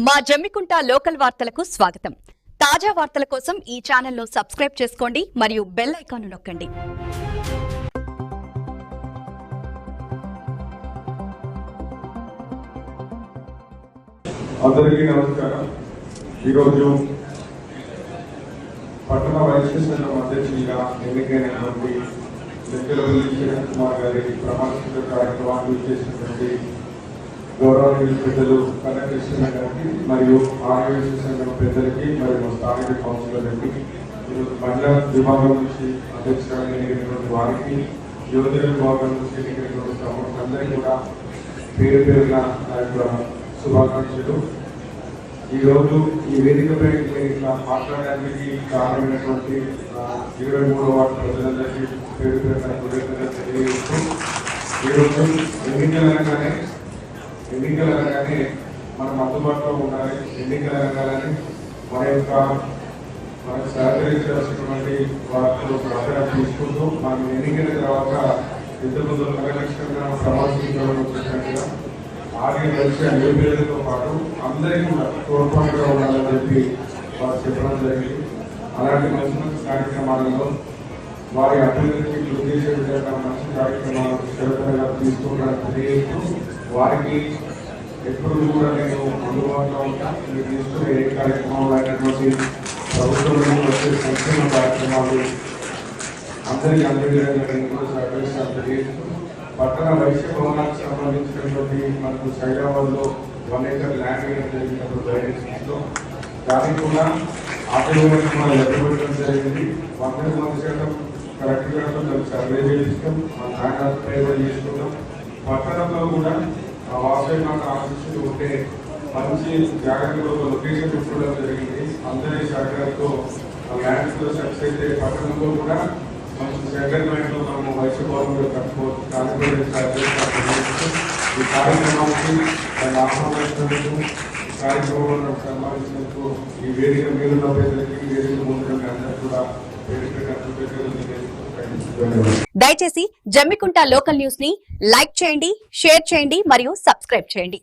మా జమ్మికుంట లోకల్ వార్తలకు స్వాగతం. తాజా వార్తల కోసం ఈ ఛానల్ ను సబ్స్క్రైబ్ చేసుకోండి మరియు బెల్ ఐకాన్ నొక్కండి. అందరికీ నమస్కారం. ఈరోజు పట్టణ వైద్య సంఘం అధ్యక్షునిగా ఎన్నికైనటువంటి లెక్కలపల్లి కిరణ్ కుమార్ గారి ప్రమాణ స్వీకార కార్యక్రమాన్ని చేసినటువంటి గౌరవనీయులు పెద్దలు కనకృష్ణ గారికి మరియు ఆర్యవైశ్య సంఘం పెద్దలకి మరియు స్థానిక కౌన్సిలర్కి, ఈరోజు మహిళా విభాగం నుంచి అధ్యక్షులుగా ఎన్నికైనటువంటి వారికి, యువజన విభాగం నుంచి ఎన్నికైనటువంటి అందరికీ కూడా పేరు పేరున నా యొక్క శుభాకాంక్షలు. ఈరోజు ఈ వేదికపై ఇట్లా మాట్లాడడానికి కారణమైనటువంటి 23వ వార్డు ప్రజలందరికీ పేరు పేరున కృతజ్ఞతలు తెలియజేస్తూ, ఈరోజు ఎన్నికల రంగానే మనం అందుబాటులో ఉండాలి. ఎన్నికల రంగాలని మనకు సహకరించాల్సినటువంటి వార్తలు ప్రాధాన్యత తీసుకుంటూ మనం ఎన్నికల తర్వాత ఇంతకుముందు కలెక్షన్గా ప్రమాణించడం వచ్చినట్టుగా ఆర్యవైశ్య నిరుపేదలతో పాటు అందరికీ కూడా తోడ్పాటుగా ఉండాలని చెప్పి వారు చెప్పడం జరిగింది. అలాంటి మంచి మంచి కార్యక్రమాలలో వారి అభివృద్ధికి కృషి చేసే విధంగా మంచి కార్యక్రమాలు శ్రద్ధగా తీసుకుంటారని తెలియజేస్తూ, వారికి ఎప్పుడు కూడా నేను అందుబాటులో ఉంటా. మీరు తీసుకునే ఏ కార్యక్రమాలు అయినటువంటి ప్రభుత్వంలో వచ్చే సంక్షేమ కార్యక్రమాలు అందరికీ అందే విధంగా నేను కూడా సహకరిస్తాను తెలియజేస్తూ, పట్టణ వైశ్య భవనానికి సంబంధించినటువంటి మనకు సైదాబాద్లో 1 acre ల్యాండ్ వేయడం జరిగినప్పుడు బయటలో దానికి కూడా ఆటోమేటిక్ మనం ఎదుర్కొట్టడం జరిగింది. 100% కరెక్ట్గా దాన్ని సర్వే చేయిస్తాం, మన ల్యాండ్ ఆక్యుపై చేసుకుంటాం. పట్టణంలో కూడా ఆ వాస్తవిక ఆశిస్తూ ఉంటే మంచి జాగ్రత్తలో ఒక లొకేషన్ చూడడం జరిగింది. అందరి సహకారంతో ఆ ల్యాండ్స్ సక్సెస్ అయితే పట్టణంలో కూడా మంచి సెకండ్ ల్యాండ్లో మనము వైశ్య భవనంలో కట్టుకోవచ్చు. ఈ కార్యక్రమానికి దాన్ని ఆహ్వానించినందుకు, ఈ కార్యక్రమంలో సన్మానించినందుకు ఈ వేదిక మీద పెద్దలకి, వేదిక ముందు అందరూ కూడా దయచేసి జమ్మికుంట లోకల్ న్యూస్ ని లైక్ చేయండి, షేర్ చేయండి మరియు సబ్స్క్రైబ్ చేయండి.